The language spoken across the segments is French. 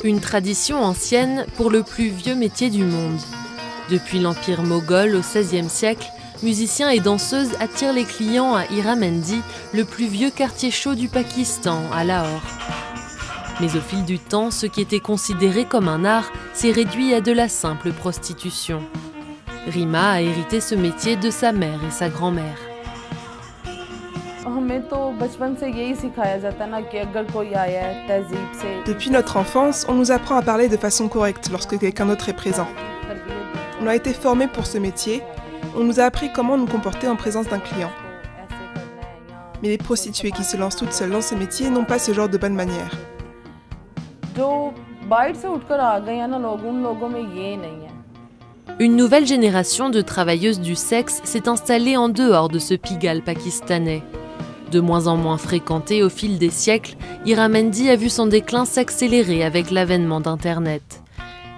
Une tradition ancienne pour le plus vieux métier du monde. Depuis l'Empire moghol au XVIe siècle, musiciens et danseuses attirent les clients à Hiramendi, le plus vieux quartier chaud du Pakistan, à Lahore. Mais au fil du temps, ce qui était considéré comme un art s'est réduit à de la simple prostitution. Rima a hérité ce métier de sa mère et sa grand-mère. Depuis notre enfance, on nous apprend à parler de façon correcte lorsque quelqu'un d'autre est présent. On a été formés pour ce métier, on nous a appris comment nous comporter en présence d'un client. Mais les prostituées qui se lancent toutes seules dans ce métier n'ont pas ce genre de bonnes manières. Une nouvelle génération de travailleuses du sexe s'est installée en dehors de ce Pigalle pakistanais. De moins en moins fréquenté au fil des siècles, Hiramendi a vu son déclin s'accélérer avec l'avènement d'Internet.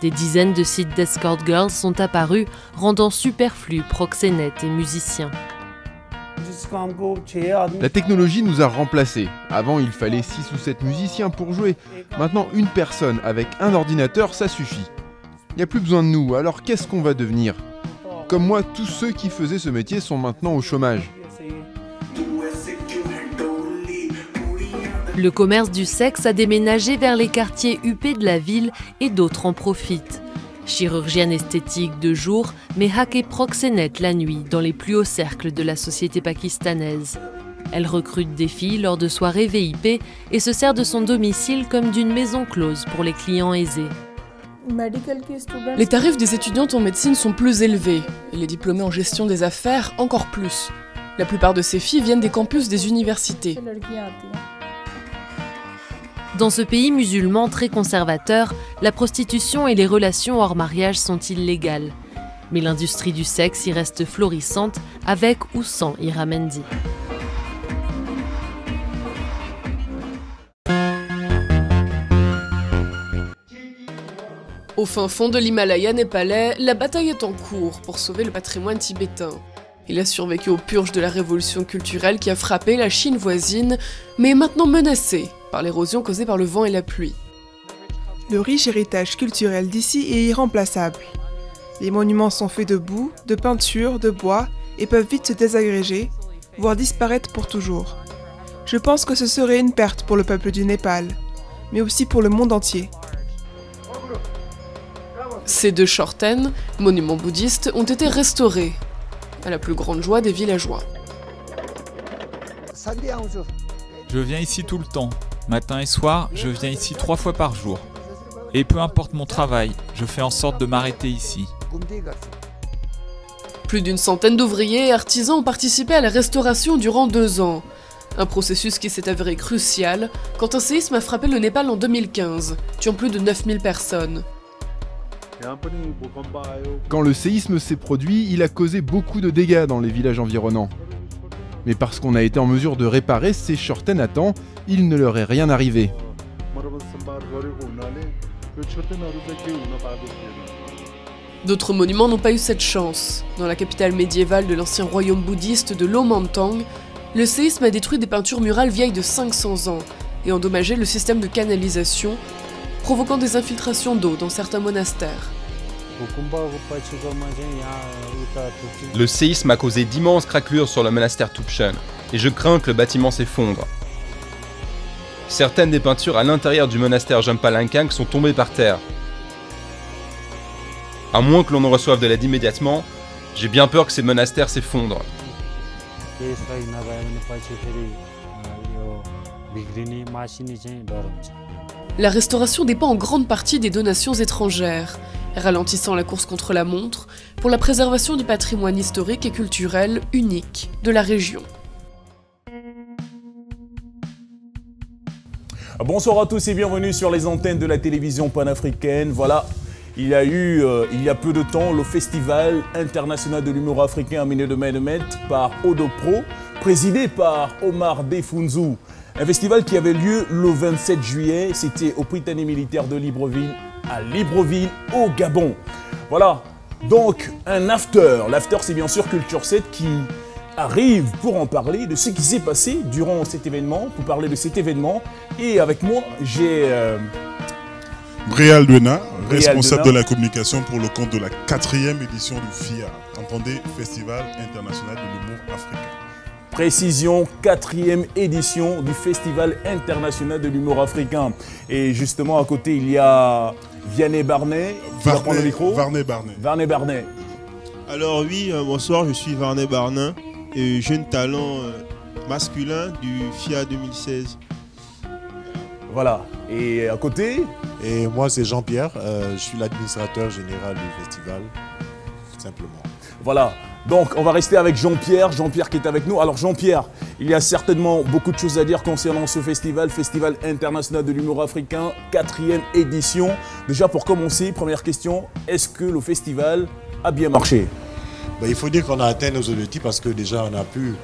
Des dizaines de sites d'escort girls sont apparus, rendant superflus proxénètes et musiciens. La technologie nous a remplacés. Avant, il fallait 6 ou 7 musiciens pour jouer. Maintenant, une personne avec un ordinateur, ça suffit. Il n'y a plus besoin de nous, alors qu'est-ce qu'on va devenir? Comme moi, tous ceux qui faisaient ce métier sont maintenant au chômage. Le commerce du sexe a déménagé vers les quartiers huppés de la ville et d'autres en profitent. Chirurgienne esthétique de jour, mais hack et proxénète la nuit dans les plus hauts cercles de la société pakistanaise. Elle recrute des filles lors de soirées VIP et se sert de son domicile comme d'une maison close pour les clients aisés. Les tarifs des étudiantes en médecine sont plus élevés, et les diplômés en gestion des affaires encore plus. La plupart de ces filles viennent des campus des universités. Dans ce pays musulman très conservateur, la prostitution et les relations hors mariage sont illégales. Mais l'industrie du sexe y reste florissante, avec ou sans Hiramendi. Au fin fond de l'Himalaya népalais, la bataille est en cours pour sauver le patrimoine tibétain. Il a survécu aux purges de la révolution culturelle qui a frappé la Chine voisine, mais est maintenant menacé par l'érosion causée par le vent et la pluie. Le riche héritage culturel d'ici est irremplaçable. Les monuments sont faits de boue, de peinture, de bois et peuvent vite se désagréger, voire disparaître pour toujours. Je pense que ce serait une perte pour le peuple du Népal, mais aussi pour le monde entier. Ces 2 chortens, monuments bouddhistes, ont été restaurés, à la plus grande joie des villageois. Je viens ici tout le temps. Matin et soir, je viens ici 3 fois par jour. Et peu importe mon travail, je fais en sorte de m'arrêter ici. Plus d'une centaine d'ouvriers et artisans ont participé à la restauration durant 2 ans. Un processus qui s'est avéré crucial quand un séisme a frappé le Népal en 2015, tuant plus de 9000 personnes. Quand le séisme s'est produit, il a causé beaucoup de dégâts dans les villages environnants. Mais parce qu'on a été en mesure de réparer ces chortens à temps, il ne leur est rien arrivé. D'autres monuments n'ont pas eu cette chance. Dans la capitale médiévale de l'ancien royaume bouddhiste de l'Omantang, le séisme a détruit des peintures murales vieilles de 500 ans et endommagé le système de canalisation, provoquant des infiltrations d'eau dans certains monastères. Le séisme a causé d'immenses craquelures sur le monastère Tupchen, et je crains que le bâtiment s'effondre. Certaines des peintures à l'intérieur du monastère Jampalankang sont tombées par terre. À moins que l'on en reçoive de l'aide immédiatement, j'ai bien peur que ces monastères s'effondrent. La restauration dépend en grande partie des donations étrangères, ralentissant la course contre la montre pour la préservation du patrimoine historique et culturel unique de la région. Bonsoir à tous et bienvenue sur les antennes de la télévision panafricaine. Voilà, il y a eu, il y a peu de temps, le Festival international de l'humour africain mené de main de maître par Odopro, présidé par Omar Defunzu. Un festival qui avait lieu le 27 juillet, c'était au Prytanée militaire de Libreville, à Libreville, au Gabon. Voilà, donc un after. L'after, c'est bien sûr Culture 7 qui arrive pour en parler de ce qui s'est passé durant cet événement, pour parler de cet événement. Et avec moi, j'ai Brial Duena, responsable Duena. de la communication pour le compte de la 4e édition du FIA, entendez Festival International de l'Humour Africain. Précision, 4e édition du Festival International de l'Humour Africain. Et justement, à côté, il y a Vianney Barnet. Tu vas prendre le micro. Varney Barnet. Varney Barnet. Alors oui, bonsoir, je suis Varney Barnet, jeune talent masculin du FIA 2016. Voilà. Et à côté? Et moi, c'est Jean-Pierre, je suis l'administrateur général du festival, tout simplement. Voilà. Donc, on va rester avec Jean-Pierre. Jean-Pierre qui est avec nous. Alors, Jean-Pierre, il y a certainement beaucoup de choses à dire concernant ce festival, Festival International de l'Humour Africain, 4e édition. Déjà, pour commencer, première question, est-ce que le festival a bien marché? Il faut dire qu'on a atteint nos objectifs parce que déjà, on a pu,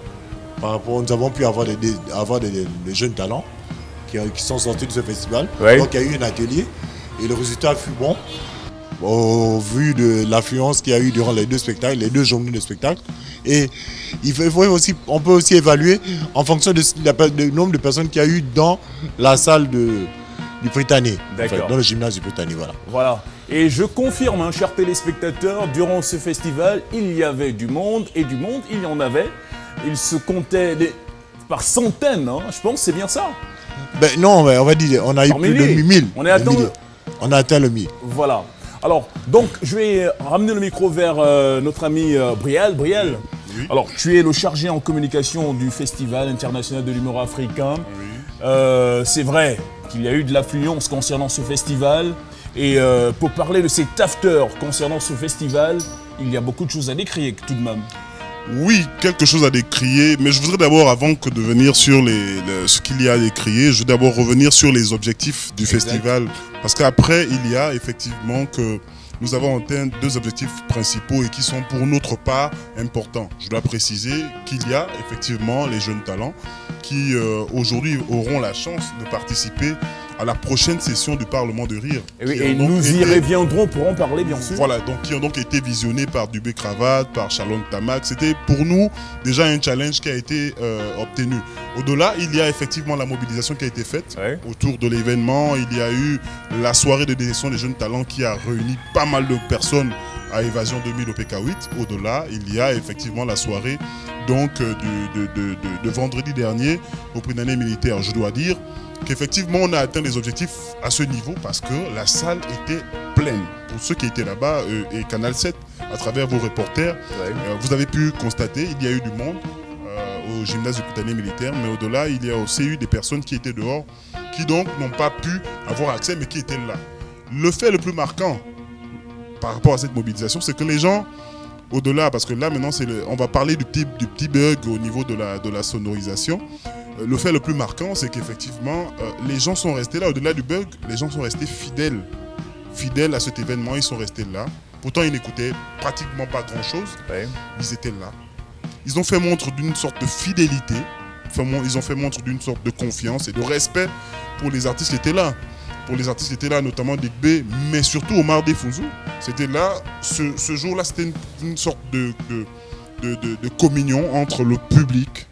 nous avons pu avoir des jeunes talents qui sont sortis de ce festival. Oui. Donc, il y a eu un atelier et le résultat fut bon. Au vu de l'affluence qu'il y a eu durant les deux spectacles, les 2 journées de spectacle. Et on peut aussi évaluer en fonction du nombre de personnes qu'il y a eu dans la salle du Prytanée. D'accord. Dans le gymnase du Prytanée, voilà. Voilà. Et je confirme, chers téléspectateurs, durant ce festival, il y avait du monde, et du monde, il y en avait. Il se comptait par centaines, hein. Je pense, c'est bien ça. Non, on va dire, on a eu plus de 1000. On a atteint le 1000. Voilà. Alors, donc, je vais ramener le micro vers notre ami Brial. Brial, Oui. alors, tu es le chargé en communication du Festival International de l'Humour Africain. Oui. C'est vrai qu'il y a eu de l'affluence concernant ce festival. Et pour parler de cet after concernant ce festival, il y a beaucoup de choses à décrire tout de même. Oui, quelque chose à décrier, mais je voudrais d'abord, avant que de venir sur ce qu'il y a à décrier, je veux d'abord revenir sur les objectifs du festival. Parce qu'après, il y a effectivement que nous avons atteint 2 objectifs principaux et qui sont pour notre part importants. Je dois préciser qu'il y a effectivement les jeunes talents qui aujourd'hui auront la chance de participer à la prochaine session du Parlement de Rire. Et nous y reviendrons pour en parler, bien sûr. Voilà, donc qui ont donc été visionnés par Dubé Cravate, par Charlotte Tamac. C'était pour nous déjà un challenge qui a été obtenu. Au-delà, il y a effectivement la mobilisation qui a été faite autour de l'événement. Il y a eu la soirée de détection des jeunes talents qui a réuni pas mal de personnes à Évasion 2000 au PK8. Au-delà, il y a effectivement la soirée donc, de vendredi dernier au Prytanée militaire. Je dois dire qu'effectivement, on a atteint les objectifs à ce niveau parce que la salle était pleine. Pour ceux qui étaient là-bas et Canal 7, à travers vos reporters, vous avez pu constater il y a eu du monde au gymnase du Prytanée militaire, mais au-delà, il y a aussi eu des personnes qui étaient dehors, qui donc n'ont pas pu avoir accès, mais qui étaient là. Le fait le plus marquant par rapport à cette mobilisation, c'est que les gens, au-delà, parce que là maintenant, on va parler du petit bug au niveau de la sonorisation. Le fait le plus marquant, c'est qu'effectivement, les gens sont restés là. Au-delà du bug, les gens sont restés fidèles à cet événement. Ils sont restés là. Pourtant, ils n'écoutaient pratiquement pas grand-chose. Ils étaient là. Ils ont fait montre d'une sorte de fidélité. Ils ont fait montre d'une sorte de confiance et de respect pour les artistes qui étaient là. Pour les artistes qui étaient là, notamment Digbe, mais surtout Omar Defounzou. C'était là, ce jour-là, c'était une sorte de communion entre le public,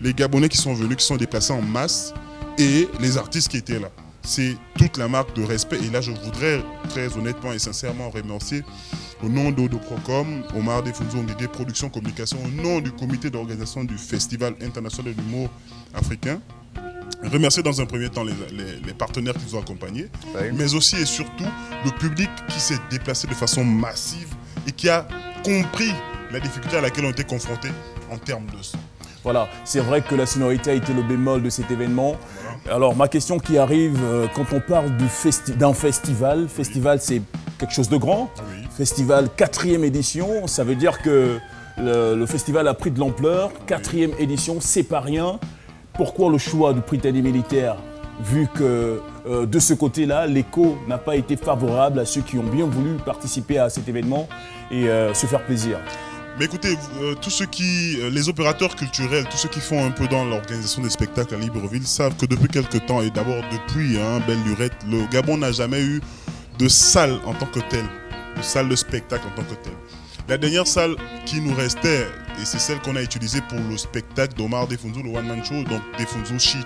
les Gabonais qui sont venus, qui sont déplacés en masse, et les artistes qui étaient là. C'est toute la marque de respect. Et là, je voudrais très honnêtement et sincèrement remercier au nom d'Odo Procom, Omar Defounzou Nguégué Production Communication, au nom du comité d'organisation du Festival International de l'Humour Africain. Remercier dans un premier temps les partenaires qui nous ont accompagnés, mais aussi et surtout le public qui s'est déplacé de façon massive et qui a compris la difficulté à laquelle on était confrontés en termes de son. Voilà, c'est vrai que la sonorité a été le bémol de cet événement. Voilà. Alors ma question qui arrive, quand on parle d'un festival, c'est quelque chose de grand. Oui. Festival 4e édition, ça veut dire que le festival a pris de l'ampleur. 4e édition, c'est pas rien. Pourquoi le choix du Prytanée militaire, vu que de ce côté-là, l'écho n'a pas été favorable à ceux qui ont bien voulu participer à cet événement et se faire plaisir? Mais écoutez, les opérateurs culturels, tous ceux qui font un peu dans l'organisation des spectacles à Libreville savent que depuis quelques temps, et d'abord depuis Belle Lurette, le Gabon n'a jamais eu de salle en tant que telle, de salle de spectacle en tant que telle. La dernière salle qui nous restait, et c'est celle qu'on a utilisée pour le spectacle d'Omar Defounzou, le One Man Show, donc Defounzou Chic,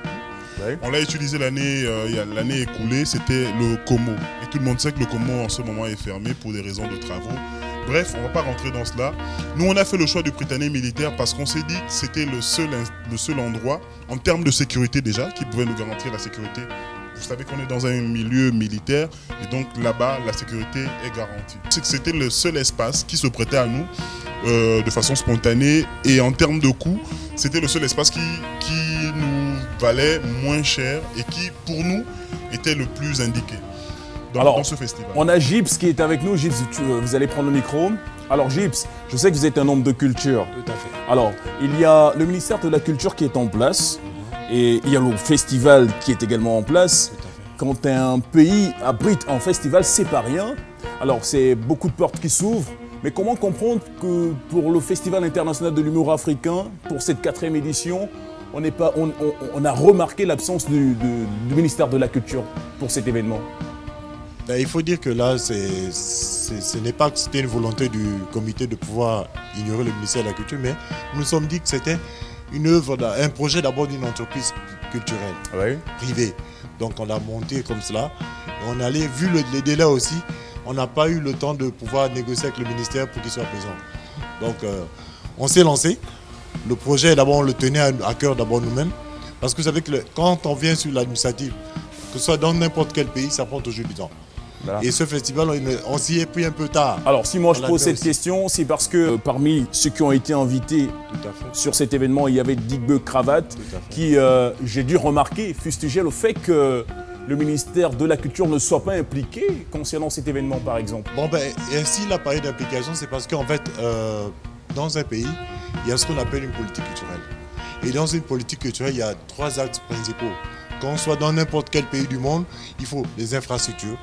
Ouais. On l'a utilisé l'année écoulée, c'était le Como. Et tout le monde sait que le Como en ce moment est fermé pour des raisons de travaux. Bref, on ne va pas rentrer dans cela. Nous, on a fait le choix du Prytanée militaire parce qu'on s'est dit que c'était le seul endroit, en termes de sécurité déjà, qui pouvait nous garantir la sécurité. Vous savez qu'on est dans un milieu militaire et donc là-bas, la sécurité est garantie. C'était le seul espace qui se prêtait à nous de façon spontanée et en termes de coût, c'était le seul espace qui nous valait moins cher et qui, pour nous, était le plus indiqué dans ce festival. On a Gibbs qui est avec nous. Gibbs, vous allez prendre le micro. Alors Gibbs, je sais que vous êtes un homme de culture. Tout à fait. Alors, il y a le ministère de la Culture qui est en place. Et il y a le festival qui est également en place. Quand un pays abrite un festival, c'est pas rien. Alors, c'est beaucoup de portes qui s'ouvrent. Mais comment comprendre que pour le Festival international de l'humour africain, pour cette 4e édition, on a remarqué l'absence du ministère de la Culture pour cet événement? Il faut dire que là, ce n'est pas que c'était une volonté du comité de pouvoir ignorer le ministère de la Culture, mais nous nous sommes dit que c'était une œuvre, un projet d'abord d'une entreprise culturelle, privée. Donc on l'a monté comme cela. Et on allait, vu les délais aussi, on n'a pas eu le temps de pouvoir négocier avec le ministère pour qu'il soit présent. Donc on s'est lancé. Le projet, d'abord, on le tenait à cœur d'abord nous-mêmes. Parce que vous savez que quand on vient sur l'administratif, que ce soit dans n'importe quel pays, ça prend toujours du temps. Voilà. Et ce festival, on s'y est pris un peu tard. Alors, si moi je pose cette question, c'est parce que parmi ceux qui ont été invités sur cet événement, il y avait Digbe Cravate, qui, j'ai dû remarquer, fustigeait le fait que le ministère de la Culture ne soit pas impliqué concernant cet événement, par exemple. Bon, s'il a parlé d'implication, c'est parce qu'en fait, dans un pays, il y a ce qu'on appelle une politique culturelle. Et dans une politique culturelle, il y a 3 axes principaux. Qu'on soit dans n'importe quel pays du monde, il faut les infrastructures,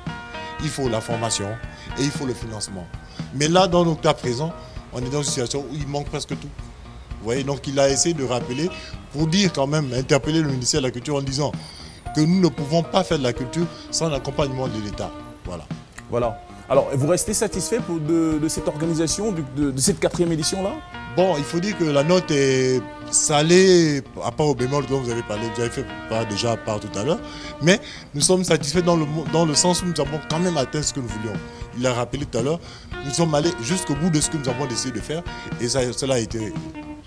il faut la formation et il faut le financement. Mais là, dans notre cas présent, on est dans une situation où il manque presque tout. Vous voyez, donc il a essayé de rappeler, pour dire quand même, interpeller le ministère de la Culture en disant que nous ne pouvons pas faire de la culture sans l'accompagnement de l'État. Voilà. Voilà. Alors, vous restez satisfait de cette organisation, de cette 4e édition-là? Bon, il faut dire que la note est salée, à part au bémol dont vous avez parlé, vous avez fait déjà part tout à l'heure, mais nous sommes satisfaits dans le sens où nous avons quand même atteint ce que nous voulions. Il l'a rappelé tout à l'heure, nous sommes allés jusqu'au bout de ce que nous avons décidé de faire et cela a été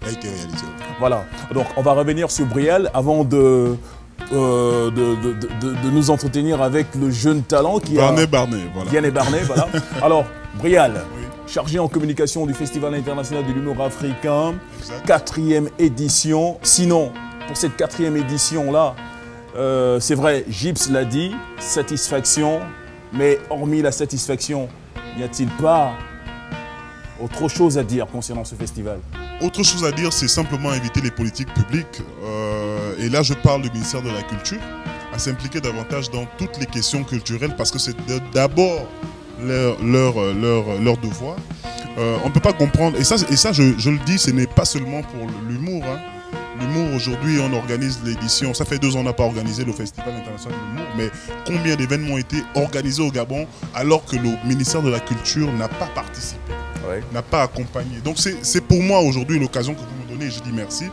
réalisé. Voilà, donc on va revenir sur Brial avant de nous entretenir avec le jeune talent qui Vianney Barnet, voilà. Vianney Barnet, voilà. Alors, Brial, chargé en communication du Festival international de l'humour africain, 4e édition. Sinon, pour cette 4e édition-là, c'est vrai, Gibbs l'a dit, satisfaction, mais hormis la satisfaction, n'y a-t-il pas autre chose à dire concernant ce festival? Autre chose à dire, c'est simplement inviter les politiques publiques, et là je parle du ministère de la Culture, à s'impliquer davantage dans toutes les questions culturelles parce que c'est d'abord leur devoir. On ne peut pas comprendre, et ça je le dis, ce n'est pas seulement pour l'humour. Hein. L'humour, aujourd'hui, on organise l'édition, ça fait 2 ans qu'on n'a pas organisé le Festival international de l'humour, mais combien d'événements ont été organisés au Gabon alors que le ministère de la Culture n'a pas participé, n'a pas accompagné. Donc c'est pour moi aujourd'hui l'occasion que vous me donnez, et je dis merci,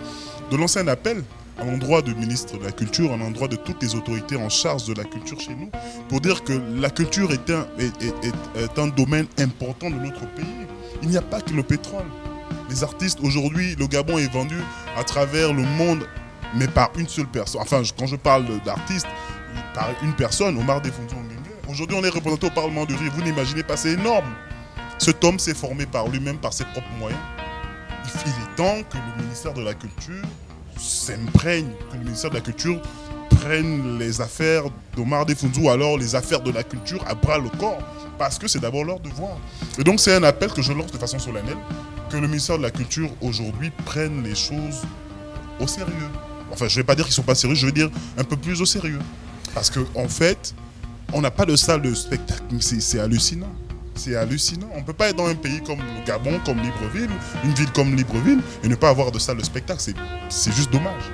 de lancer un appel à l'endroit du ministre de la Culture, à l'endroit de toutes les autorités en charge de la culture chez nous, pour dire que la culture est un domaine important de notre pays. Il n'y a pas que le pétrole. Les artistes, aujourd'hui, le Gabon est vendu à travers le monde, mais par une seule personne. Enfin, quand je parle d'artistes, par une personne, Omar Defonso Nguenge. Aujourd'hui, on est représenté au Parlement du Riz. Vous n'imaginez pas, c'est énorme. Cet homme s'est formé par lui-même, par ses propres moyens. Il est temps que le ministère de la Culture s'imprègne, que le ministère de la Culture prenne les affaires d'Omar Defonso ou alors les affaires de la culture à bras le corps, parce que c'est d'abord leur devoir. Et donc c'est un appel que je lance de façon solennelle, que le ministère de la Culture aujourd'hui prenne les choses au sérieux. Enfin, je ne vais pas dire qu'ils ne sont pas sérieux, je vais dire un peu plus au sérieux. Parce qu'en fait, on n'a pas de salle de spectacle, c'est hallucinant. C'est hallucinant. On ne peut pas être dans un pays comme le Gabon, comme Libreville, une ville comme Libreville, et ne pas avoir de salle de spectacle. C'est juste dommage.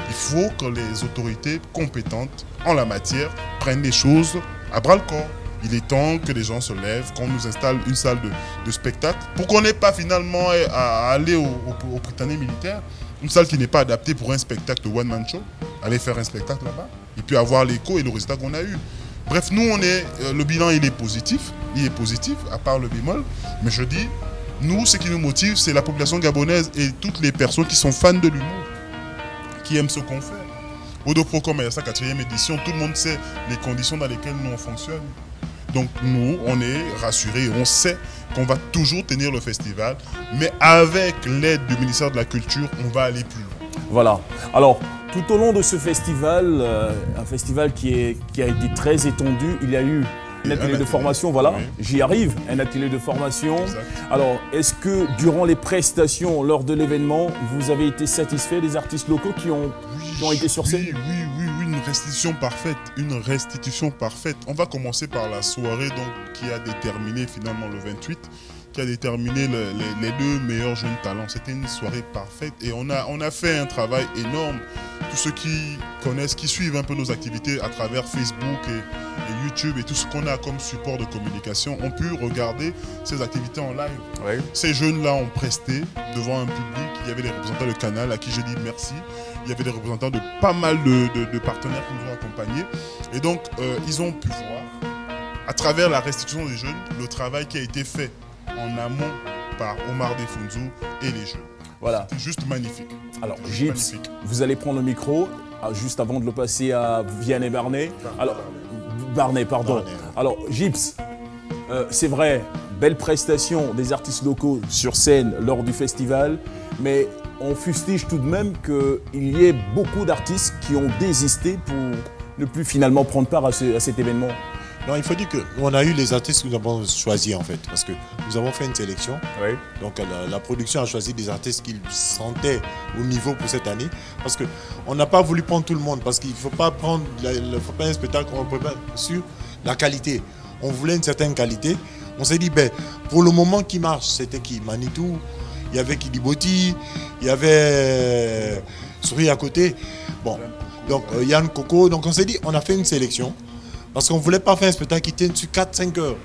Il faut que les autorités compétentes en la matière prennent les choses à bras le corps. Il est temps que les gens se lèvent, qu'on nous installe une salle de spectacle, pour qu'on n'ait pas finalement à aller au Prytanée militaire, une salle qui n'est pas adaptée pour un spectacle de one-man show. aller faire un spectacle là-bas et puis avoir l'écho et le résultat qu'on a eu. Bref, nous, le bilan, il est positif, à part le bémol. Mais je dis, nous, ce qui nous motive, c'est la population gabonaise et toutes les personnes qui sont fans de l'humour, qui aiment ce qu'on fait. Odo Pro, comme il y a sa 4e édition, tout le monde sait les conditions dans lesquelles nous, on fonctionne. Donc nous, on est rassurés, on sait qu'on va toujours tenir le festival, mais avec l'aide du ministère de la Culture, on va aller plus loin. Voilà. Alors, tout au long de ce festival, un festival qui a été très étendu, il y a eu un atelier de formation, voilà, oui. J'y arrive, un atelier de formation. Exact. Alors, est-ce que durant les prestations, lors de l'événement, vous avez été satisfait des artistes locaux qui ont été sur scène? Oui, une restitution parfaite. On va commencer par la soirée donc, qui a déterminé finalement le 28, qui a déterminé les 2 meilleurs jeunes talents. C'était une soirée parfaite et on a fait un travail énorme. Tous ceux qui connaissent, qui suivent un peu nos activités à travers Facebook et YouTube et tout ce qu'on a comme support de communication ont pu regarder ces activités en live. Oui. Ces jeunes-là ont presté devant un public. Il y avait des représentants de Canal à qui j'ai dit merci. Il y avait des représentants de pas mal de partenaires qui nous ont accompagnés. Et donc, ils ont pu voir, à travers la restitution des jeunes, le travail qui a été fait en amont par Omar Defunzu et les jeunes. Voilà. C'était juste magnifique. Alors, Gips, vous allez prendre le micro, juste avant de le passer à Vianney Barnet. Alors, Barnet, pardon. Barnet. Alors, Gips, c'est vrai, belle prestation des artistes locaux sur scène lors du festival, mais on fustige tout de même qu'il y ait beaucoup d'artistes qui ont désisté pour ne plus finalement prendre part à cet événement. Non, il faut dire qu'on a eu les artistes que nous avons choisis en fait, parce que nous avons fait une sélection. Oui. Donc la production a choisi des artistes qu'ils sentaient au niveau pour cette année, parce qu'on n'a pas voulu prendre tout le monde, parce qu'il ne faut pas prendre un spectacle qu'on prépare sur la qualité. On voulait une certaine qualité. On s'est dit, pour le moment qui marche, c'était qui? Manitou, il y avait Kidiboti, il y avait Souris à côté. Bon, donc Yann Coco. Donc on s'est dit, on a fait une sélection. Parce qu'on ne voulait pas faire un spectacle qui tienne sur 4-5 heures.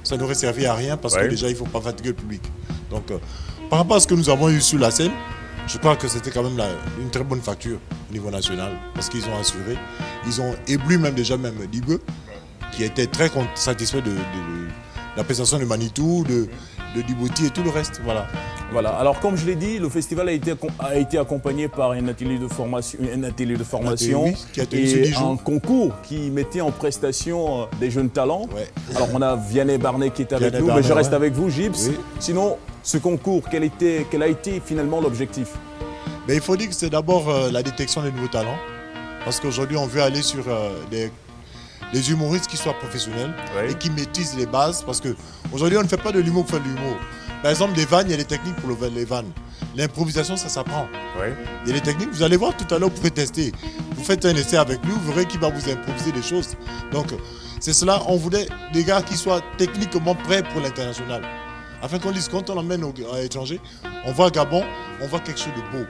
Ça n'aurait servi à rien parce que déjà, il ne faut pas fatiguer le public. Donc, par rapport à ce que nous avons eu sur la scène, je crois que c'était quand même une très bonne facture au niveau national. Parce qu'ils ont assuré. Ils ont ébloui même déjà Digue, qui était très satisfait de la prestation de Manitou, de Diboti et tout le reste. Voilà. Alors comme je l'ai dit, le festival a été accompagné par un atelier de formation, et un concours qui mettait en prestation des jeunes talents. Ouais. Alors on a Vianney Barnet qui est avec nous, mais je reste avec vous, Gips. Oui. Sinon, ce concours, quel a été finalement l'objectif? Il faut dire que c'est d'abord la détection des nouveaux talents. Parce qu'aujourd'hui, on veut aller sur des humoristes qui soient professionnels et qui maîtrisent les bases. Parce qu'aujourd'hui, on ne fait pas de l'humour pour faire de l'humour. Par exemple, les vannes, il y a des techniques pour les vannes. L'improvisation, ça s'apprend. Il y a des techniques, vous allez voir tout à l'heure, vous pouvez tester. Vous faites un essai avec lui, vous verrez qu'il va vous improviser des choses. Donc, c'est cela, on voulait des gars qui soient techniquement prêts pour l'international. Afin qu'on dise, quand on l'emmène à l'étranger, on voit Gabon, on voit quelque chose de beau.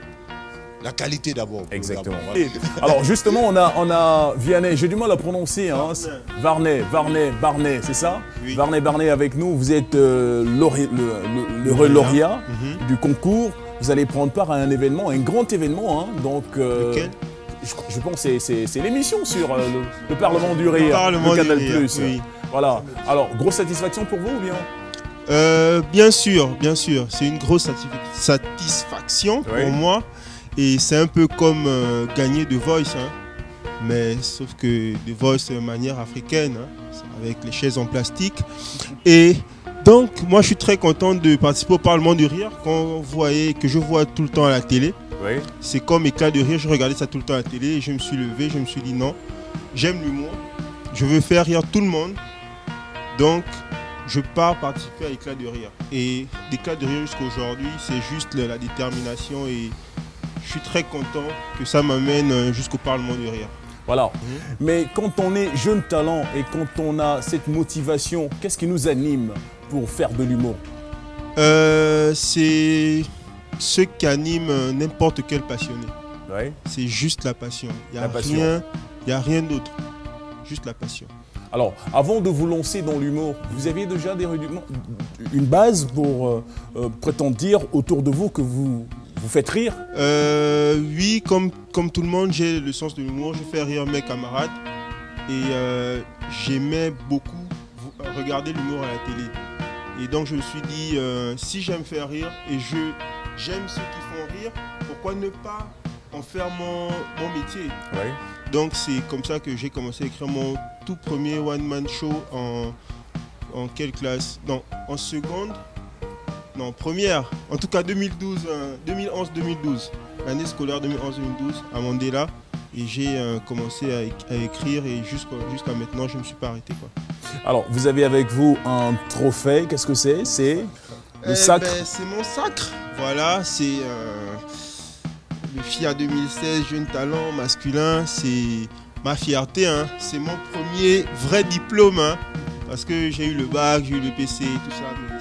La qualité d'abord. Exactement. Alors justement, on a Vianney, j'ai du mal à prononcer, hein. Barnet, c'est ça? Oui. Barnet avec nous, vous êtes le lauréat du concours. Vous allez prendre part à un événement, un grand événement. Hein. Donc, je pense que c'est l'émission sur le Parlement du Rire, le Canal+. Oui. Voilà. Alors, grosse satisfaction pour vous ou bien? Bien sûr. C'est une grosse satisfaction pour moi. Et c'est un peu comme gagner The Voice, hein. Mais sauf que The Voice de manière africaine, hein, avec les chaises en plastique. Et donc, moi, je suis très content de participer au Parlement du Rire que je vois tout le temps à la télé. Oui. C'est comme Éclat de Rire, je regardais ça tout le temps à la télé et je me suis levé, je me suis dit non, j'aime l'humour, je veux faire rire tout le monde. Donc, je pars participer à Éclat de Rire. Et d'Éclat de Rire jusqu'à aujourd'hui, c'est juste la détermination et je suis très content que ça m'amène jusqu'au Parlement du Rire. Voilà. Mais quand on est jeune talent et quand on a cette motivation, qu'est-ce qui nous anime pour faire de l'humour? C'est ce qui anime n'importe quel passionné. Ouais. C'est juste la passion. Il n'y a rien d'autre. Juste la passion. Alors, avant de vous lancer dans l'humour, vous aviez déjà une base pour prétendre dire autour de vous que vous Vous faites rire? Oui, comme tout le monde, j'ai le sens de l'humour. Je fais rire mes camarades. Et j'aimais beaucoup regarder l'humour à la télé. Et donc je me suis dit, si j'aime faire rire et j'aime ceux qui font rire, pourquoi ne pas en faire mon métier? Oui. Donc c'est comme ça que j'ai commencé à écrire mon tout premier one-man show en quelle classe? Non, en seconde. Non, première. En tout cas 2011-2012. L'année scolaire 2011-2012 à Mandela. Et j'ai commencé à écrire et jusqu'à maintenant, je ne me suis pas arrêté, quoi. Alors, vous avez avec vous un trophée. Qu'est-ce que c'est? C'est le sacre? C'est mon sacre. Voilà, c'est le FIA 2016 Jeune Talent Masculin. C'est ma fierté, hein. C'est mon premier vrai diplôme, hein. Parce que j'ai eu le bac, j'ai eu le PC, tout ça. Mais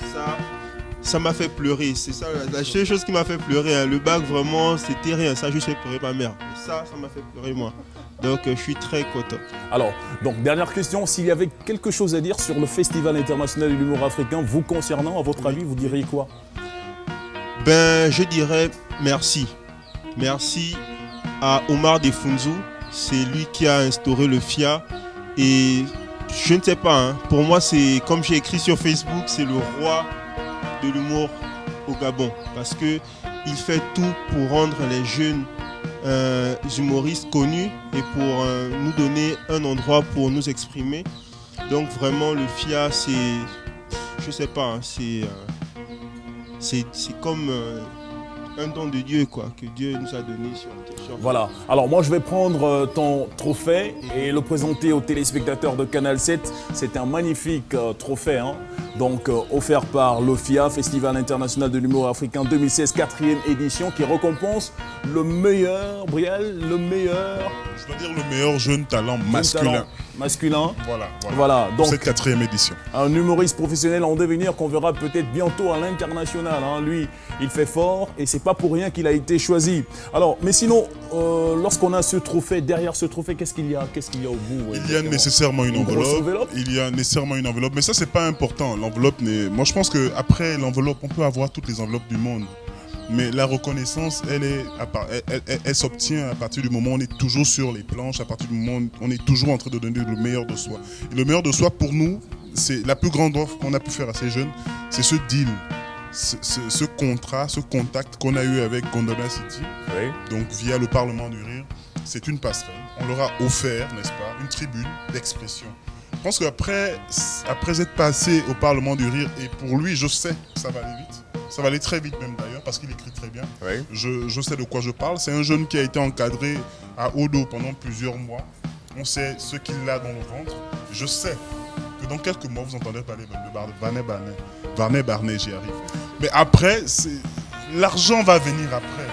ça m'a fait pleurer. C'est ça la seule chose qui m'a fait pleurer, hein. Le bac, vraiment, c'était rien. Ça, juste fait pleurer ma mère. Et ça m'a fait pleurer moi. Donc, je suis très content. Alors, donc, dernière question. S'il y avait quelque chose à dire sur le Festival international de l'humour africain, vous concernant, à votre avis, vous diriez quoi? Ben, je dirais merci. Merci à Omar Defunzo. C'est lui qui a instauré le FIA. Et je ne sais pas, hein, pour moi, c'est comme j'ai écrit sur Facebook, c'est le roi de l'humour au Gabon, parce que il fait tout pour rendre les jeunes humoristes connus et pour nous donner un endroit pour nous exprimer. Donc vraiment le FIA, c'est, je sais pas, hein, c'est comme un don de Dieu, quoi, que Dieu nous a donné sur Voilà. Alors moi je vais prendre ton trophée et le présenter aux téléspectateurs de Canal 7. C'est un magnifique trophée, hein. Donc offert par l'OFIA, Festival international de l'humour africain 2016, 4e édition, qui récompense le meilleur, Briel, le meilleur... Je dois dire le meilleur jeune talent masculin. Masculin. Voilà. Donc, cette 4e édition. Un humoriste professionnel en devenir qu'on verra peut-être bientôt à l'international, hein. Lui, il fait fort et c'est pas pour rien qu'il a été choisi. Alors, mais sinon, lorsqu'on a ce trophée, derrière ce trophée, qu'est-ce qu'il y a au bout? Il y a nécessairement une enveloppe. Il y a nécessairement une enveloppe, mais ça c'est pas important. L'enveloppe n'est... Moi je pense qu'après l'enveloppe, on peut avoir toutes les enveloppes du monde. Mais la reconnaissance, elle s'obtient à partir du moment où on est toujours sur les planches, à partir du moment où on est toujours en train de donner le meilleur de soi. Et le meilleur de soi, pour nous, c'est la plus grande offre qu'on a pu faire à ces jeunes, c'est ce deal, ce contrat, ce contact qu'on a eu avec Gondola City, donc via le Parlement du Rire. C'est une passerelle. On leur a offert, n'est-ce pas, une tribune d'expression. Je pense qu'après être passé au Parlement du Rire, et pour lui, je sais que ça va aller vite. Ça va aller très vite même d'ailleurs, parce qu'il écrit très bien. Oui. Je sais de quoi je parle. C'est un jeune qui a été encadré à Odo pendant plusieurs mois. On sait ce qu'il a dans le ventre. Je sais que dans quelques mois, vous entendrez parler de Varney Barney, j'y arrive. Mais après, l'argent va venir après.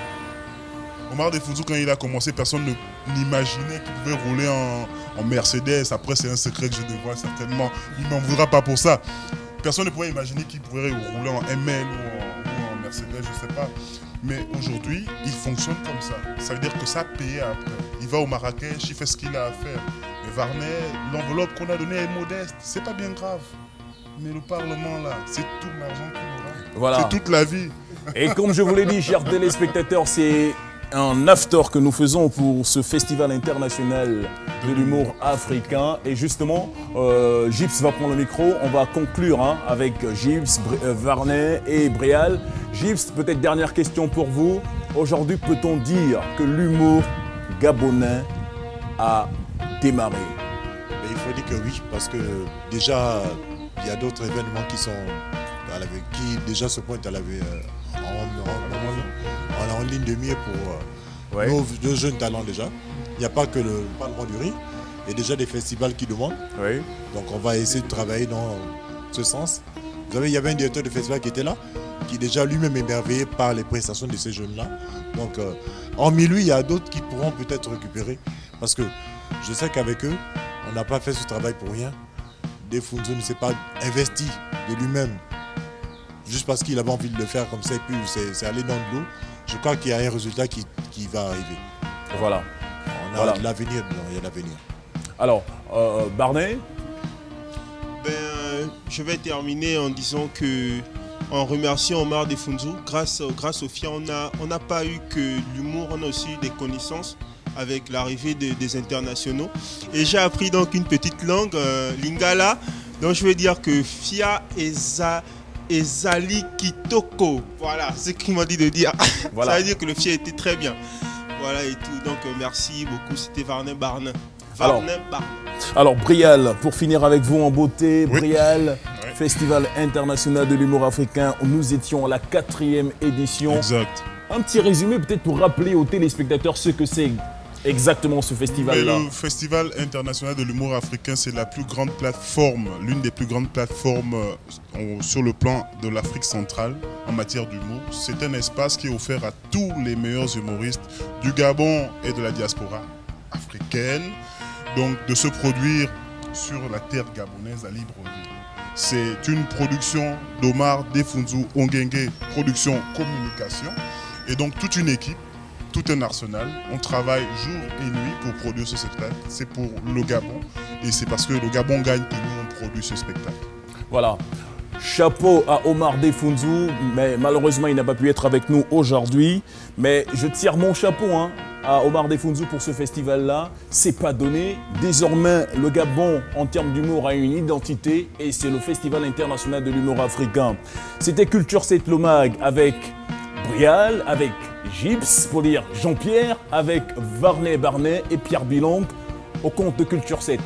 Omar Defunzo, quand il a commencé, personne n'imaginait qu'il pouvait rouler en Mercedes. Après, c'est un secret que je dévoile certainement. Il ne m'en voudra pas pour ça. Personne ne pouvait imaginer qu'il pourrait rouler en ML ou en Mercedes, je ne sais pas. Mais aujourd'hui, il fonctionne comme ça. Ça veut dire que ça paye après. Il va au Marrakech, il fait ce qu'il a à faire. Et Varney, l'enveloppe qu'on a donnée est modeste. C'est pas bien grave. Mais le Parlement, là, c'est tout l'argent qu'il aura. Voilà. C'est toute la vie. Et comme je vous l'ai dit, chers téléspectateurs, c'est un after que nous faisons pour ce festival international de l'humour africain. Et justement, Gibbs va prendre le micro. On va conclure avec Gibbs, Varney et Brial. Gibbs, peut-être dernière question pour vous. Aujourd'hui, peut-on dire que l'humour gabonais a démarré? Mais il faut dire que oui, parce que déjà, il y a d'autres événements qui déjà se pointent à en ligne de mire pour nos deux jeunes talents déjà. Il n'y a pas que le Parlement du Rire, il y a déjà des festivals qui demandent. Oui. Donc on va essayer de travailler dans ce sens. Vous savez, il y avait un directeur de festival qui était là, qui déjà lui-même émerveillé par les prestations de ces jeunes-là. Donc hormis lui, il y a d'autres qui pourront peut-être récupérer. Parce que je sais qu'avec eux, on n'a pas fait ce travail pour rien. Defunzo ne s'est pas investi de lui-même juste parce qu'il avait envie de le faire comme ça et puis c'est allé dans de l'eau. Je crois qu'il y a un résultat qui va arriver. Voilà. On a de l'avenir dedans, il y a de l'avenir. Alors, Barney? Je vais terminer en disant que en remerciant Omar Defunzu. Grâce au FIA, on n'a pas eu que l'humour, on a aussi eu des connaissances avec l'arrivée des internationaux. Et j'ai appris donc une petite langue, Lingala, donc je veux dire que FIA Ezali Kitoko. Voilà, c'est ce qu'il m'a dit de dire. Voilà. Ça veut dire que le FIA était très bien. Voilà et tout. Donc merci beaucoup, c'était Varnin Barnin. Alors Brial, pour finir avec vous en beauté, oui. Brial, oui. Festival international de l'humour africain, nous étions à la 4e édition. Exact. Un petit résumé peut-être pour rappeler aux téléspectateurs ce que c'est exactement ce festival-là. Le Festival international de l'humour africain, c'est la plus grande plateforme, l'une des plus grandes plateformes sur le plan de l'Afrique centrale en matière d'humour. C'est un espace qui est offert à tous les meilleurs humoristes du Gabon et de la diaspora africaine. Donc de se produire sur la terre gabonaise à Libreville. C'est une production d'Omar Defunzu Ongengue, production communication. Et donc toute une équipe, tout un arsenal. On travaille jour et nuit pour produire ce spectacle. C'est pour le Gabon. Et c'est parce que le Gabon gagne que nous, on produit ce spectacle. Voilà. Chapeau à Omar Defunzu, mais malheureusement il n'a pas pu être avec nous aujourd'hui. Mais je tire mon chapeau à Omar Defunzu pour ce festival-là. C'est pas donné. Désormais, le Gabon, en termes d'humour, a une identité et c'est le Festival international de l'humour africain. C'était Culture 7 Lomag avec Brial, avec Gibbs, pour dire Jean-Pierre, avec Varnet Barnet et Pierre Bilong au compte de Culture 7.